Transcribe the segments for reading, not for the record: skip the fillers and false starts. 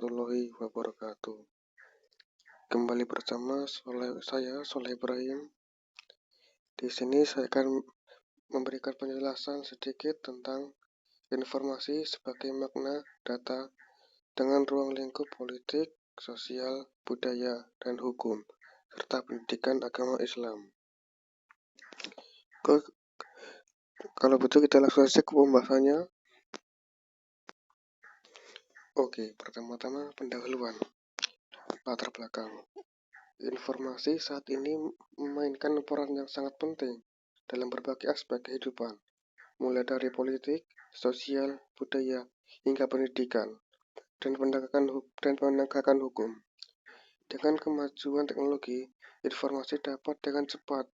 warahmatullahi wabarakatuh. Kembali bersama saya Soleh Ibrahim. Di sini saya akan memberikan penjelasan sedikit tentang informasi sebagai makna data dengan ruang lingkup politik, sosial, budaya, dan hukum, serta pendidikan agama Islam. Kalau begitu kita langsung saja ke pembahasannya. Oke, pertama-tama pendahuluan. Latar belakang. Informasi saat ini memainkan peran yang sangat penting dalam berbagai aspek kehidupan, mulai dari politik, sosial, budaya, hingga pendidikan, dan penegakan hukum. Dengan kemajuan teknologi, informasi dapat dengan cepat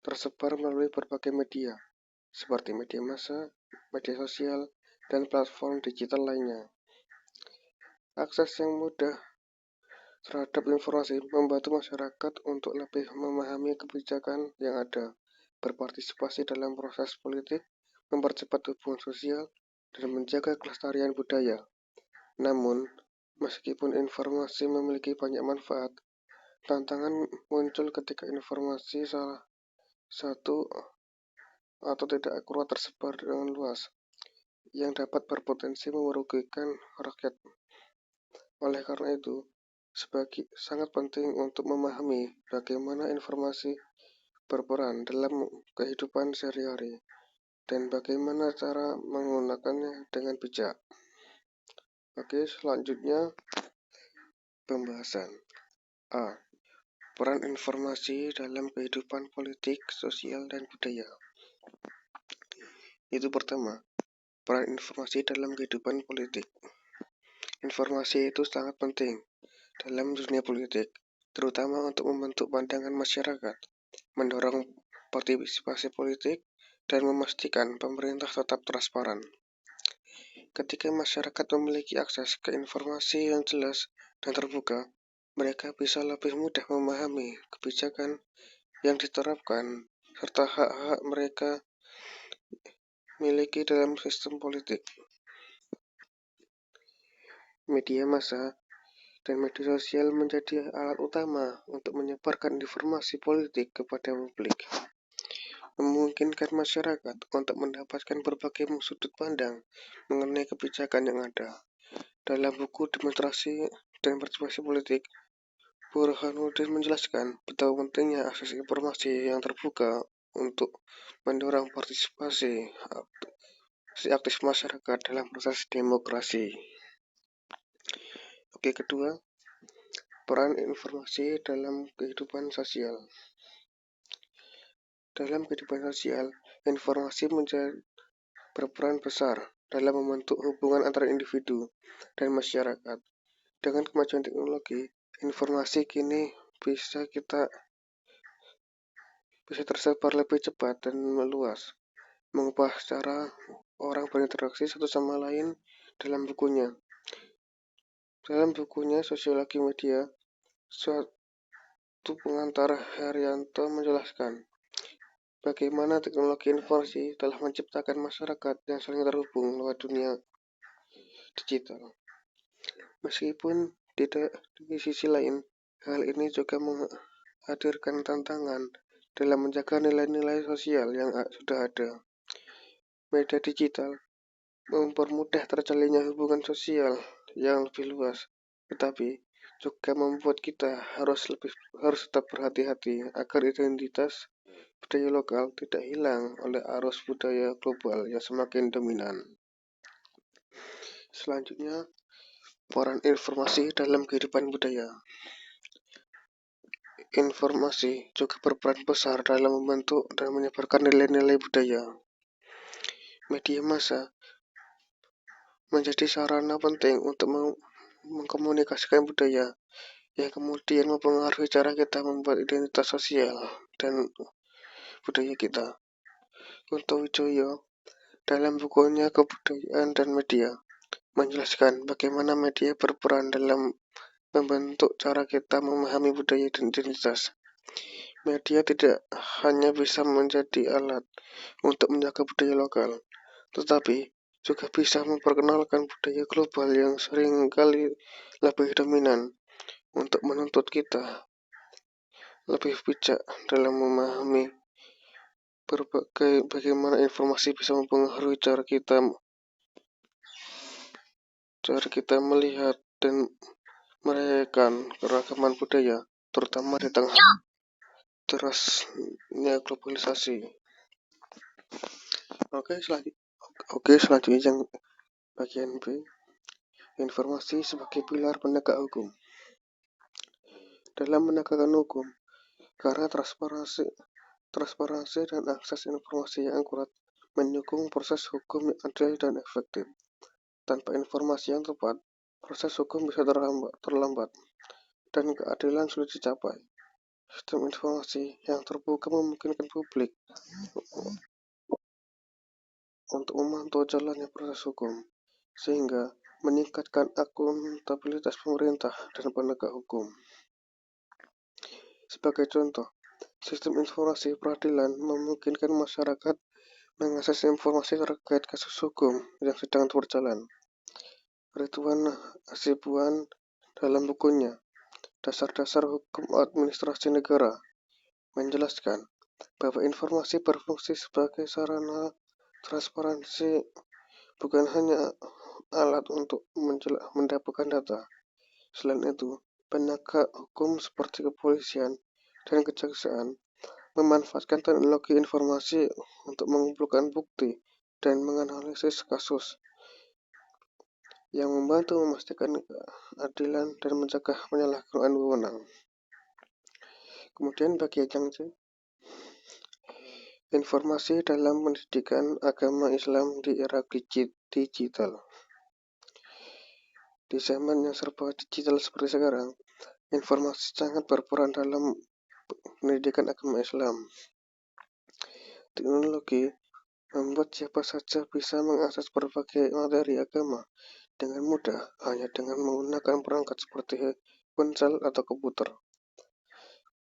tersebar melalui berbagai media, seperti media massa, media sosial, dan platform digital lainnya. Akses yang mudah terhadap informasi membantu masyarakat untuk lebih memahami kebijakan yang ada, berpartisipasi dalam proses politik, mempercepat hubungan sosial, dan menjaga kelestarian budaya. Namun, meskipun informasi memiliki banyak manfaat, tantangan muncul ketika informasi salah satu atau tidak akurat tersebar dengan luas, yang dapat berpotensi merugikan rakyat. Oleh karena itu, sangat penting untuk memahami bagaimana informasi berperan dalam kehidupan sehari-hari dan bagaimana cara menggunakannya dengan bijak. Oke, selanjutnya pembahasan. A. Peran informasi dalam kehidupan politik, sosial, dan budaya. Itu pertama, peran informasi dalam kehidupan politik. Informasi itu sangat penting dalam dunia politik, terutama untuk membentuk pandangan masyarakat, mendorong partisipasi politik, dan memastikan pemerintah tetap transparan. Ketika masyarakat memiliki akses ke informasi yang jelas dan terbuka, mereka bisa lebih mudah memahami kebijakan yang diterapkan serta hak-hak mereka miliki dalam sistem politik. Media massa dan media sosial menjadi alat utama untuk menyebarkan informasi politik kepada publik, memungkinkan masyarakat untuk mendapatkan berbagai sudut pandang mengenai kebijakan yang ada. Dalam buku Demonstrasi dan Partisipasi Politik, Burhanuddin menjelaskan betapa pentingnya akses informasi yang terbuka untuk mendorong partisipasi aktif masyarakat dalam proses demokrasi. Oke, kedua, peran informasi dalam kehidupan sosial. Dalam kehidupan sosial, informasi berperan besar dalam membentuk hubungan antara individu dan masyarakat. Dengan kemajuan teknologi, informasi kini bisa tersebar lebih cepat dan meluas, mengubah cara orang berinteraksi satu sama lain. Dalam bukunya Sosiologi Media, suatu pengantar Haryanto menjelaskan bagaimana teknologi informasi telah menciptakan masyarakat yang saling terhubung lewat dunia digital. Meskipun di sisi lain, hal ini juga menghadirkan tantangan dalam menjaga nilai-nilai sosial yang sudah ada. Media digital mempermudah terjalinnya hubungan sosial yang lebih luas, tetapi juga membuat kita harus tetap berhati-hati agar identitas budaya lokal tidak hilang oleh arus budaya global yang semakin dominan. Selanjutnya, peran informasi dalam kehidupan budaya. Informasi juga berperan besar dalam membentuk dan menyebarkan nilai-nilai budaya. Media massa menjadi sarana penting untuk mengkomunikasikan budaya yang kemudian mempengaruhi cara kita membuat identitas sosial dan budaya kita. Kunto Wijoyo dalam bukunya Kebudayaan dan Media menjelaskan bagaimana media berperan dalam membentuk cara kita memahami budaya dan identitas. Media tidak hanya bisa menjadi alat untuk menjaga budaya lokal, tetapi juga bisa memperkenalkan budaya global yang seringkali lebih dominan untuk menuntut kita lebih bijak dalam memahami bagaimana informasi bisa mempengaruhi cara kita melihat dan merayakan keragaman budaya, terutama di tengah derasnya globalisasi. Oke, selanjutnya yang bagian B, informasi sebagai pilar penegak hukum. Dalam menegakkan hukum, karena transparansi dan akses informasi yang akurat mendukung proses hukum yang adil dan efektif. Tanpa informasi yang tepat, proses hukum bisa terlambat dan keadilan sulit dicapai. Sistem informasi yang terbuka memungkinkan publik untuk memantau jalannya proses hukum, sehingga meningkatkan akuntabilitas pemerintah dan penegak hukum. Sebagai contoh, sistem informasi peradilan memungkinkan masyarakat mengakses informasi terkait kasus hukum yang sedang berjalan. Ridwan Hasibuan dalam bukunya Dasar-Dasar Hukum Administrasi Negara menjelaskan bahwa informasi berfungsi sebagai sarana transparansi, bukan hanya alat untuk mendapatkan data. Selain itu, penegak hukum seperti kepolisian dan kejaksaan memanfaatkan teknologi informasi untuk mengumpulkan bukti dan menganalisis kasus, yang membantu memastikan keadilan dan mencegah penyalahgunaan wewenang. Kemudian bagian yang C, informasi dalam pendidikan agama Islam di era digital. Di zaman yang serba digital seperti sekarang, informasi sangat berperan dalam pendidikan agama Islam. Teknologi membuat siapa saja bisa mengakses berbagai materi agama dengan mudah hanya dengan menggunakan perangkat seperti ponsel atau komputer.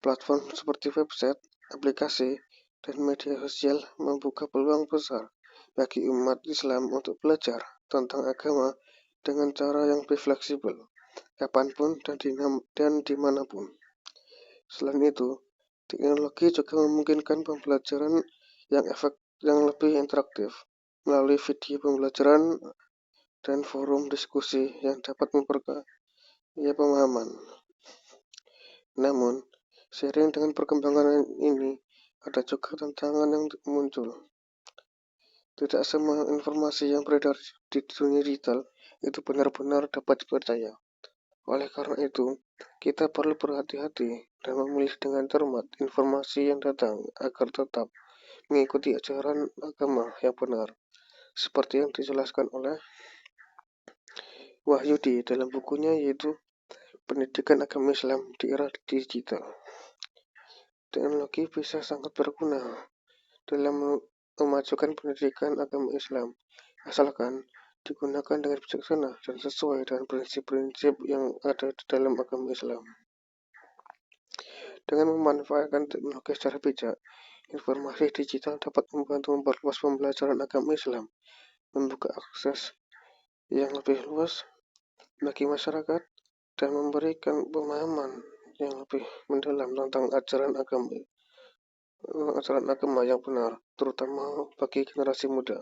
Platform seperti website, aplikasi, dan media sosial membuka peluang besar bagi umat Islam untuk belajar tentang agama dengan cara yang lebih fleksibel, kapanpun dan dimanapun. Selain itu, teknologi juga memungkinkan pembelajaran yang lebih interaktif melalui video pembelajaran dan forum diskusi yang dapat memperkaya pemahaman. Namun, seiring dengan perkembangan ini, ada juga tantangan yang muncul. Tidak semua informasi yang beredar di dunia digital itu benar-benar dapat dipercaya. Oleh karena itu, kita perlu berhati-hati dan memilih dengan cermat informasi yang datang agar tetap mengikuti ajaran agama yang benar, seperti yang dijelaskan oleh Wahyudi dalam bukunya, yaitu Pendidikan Agama Islam di Era Digital. Teknologi bisa sangat berguna dalam memajukan pendidikan agama Islam, asalkan digunakan dengan bijaksana dan sesuai dengan prinsip-prinsip yang ada di dalam agama Islam. Dengan memanfaatkan teknologi secara bijak, informasi digital dapat membantu memperluas pembelajaran agama Islam, membuka akses yang lebih luas bagi masyarakat, dan memberikan pemahaman yang lebih mendalam tentang ajaran agama yang benar, terutama bagi generasi muda.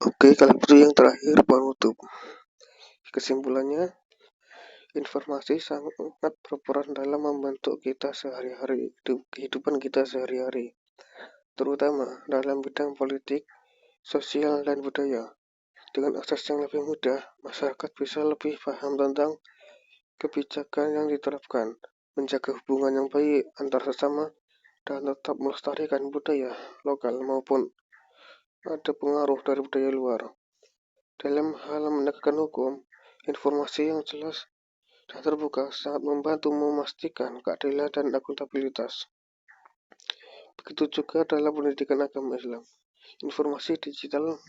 Oke, kalau itu yang terakhir penutup. Kesimpulannya, informasi sangat berperan dalam membentuk kita sehari-hari, kehidupan kita sehari-hari, terutama dalam bidang politik, sosial, dan budaya. Dengan akses yang lebih mudah, masyarakat bisa lebih paham tentang kebijakan yang diterapkan, menjaga hubungan yang baik antar sesama, dan tetap melestarikan budaya lokal maupun ada pengaruh dari budaya luar. Dalam hal menegakkan hukum, informasi yang jelas dan terbuka sangat membantu memastikan keadilan dan akuntabilitas. Begitu juga dalam pendidikan agama Islam. Informasi digital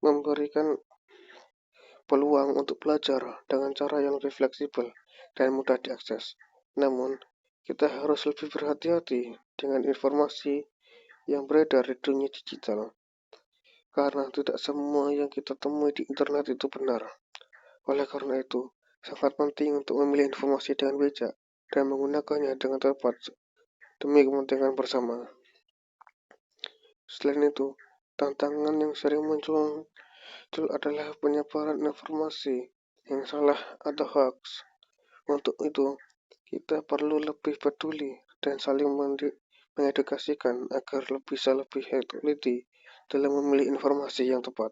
memberikan peluang untuk belajar dengan cara yang lebih fleksibel dan mudah diakses. Namun, kita harus lebih berhati-hati dengan informasi yang beredar di dunia digital. Karena tidak semua yang kita temui di internet itu benar. Oleh karena itu, sangat penting untuk memilih informasi dengan bijak dan menggunakannya dengan tepat demi kepentingan bersama. Selain itu, tantangan yang sering muncul adalah penyebaran informasi yang salah atau hoax. Untuk itu, kita perlu lebih peduli dan saling mengedukasikan agar bisa lebih teliti dalam memilih informasi yang tepat.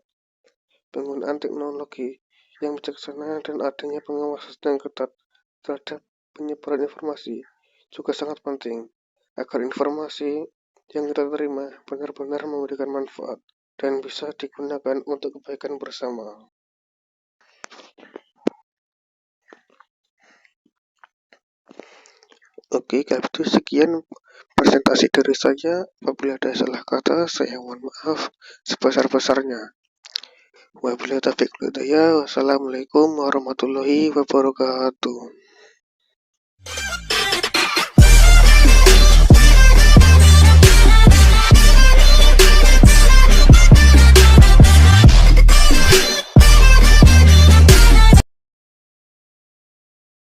Penggunaan teknologi yang bijaksana dan adanya pengawasan yang ketat terhadap penyebaran informasi juga sangat penting agar informasi yang kita terima benar-benar memberikan manfaat dan bisa digunakan untuk kebaikan bersama. Oke, kalau itu sekian presentasi dari saya. Apabila ada salah kata, saya mohon maaf sebesar-besarnya. Wabillahi taufiq wal hidayah. Wassalamualaikum warahmatullahi wabarakatuh.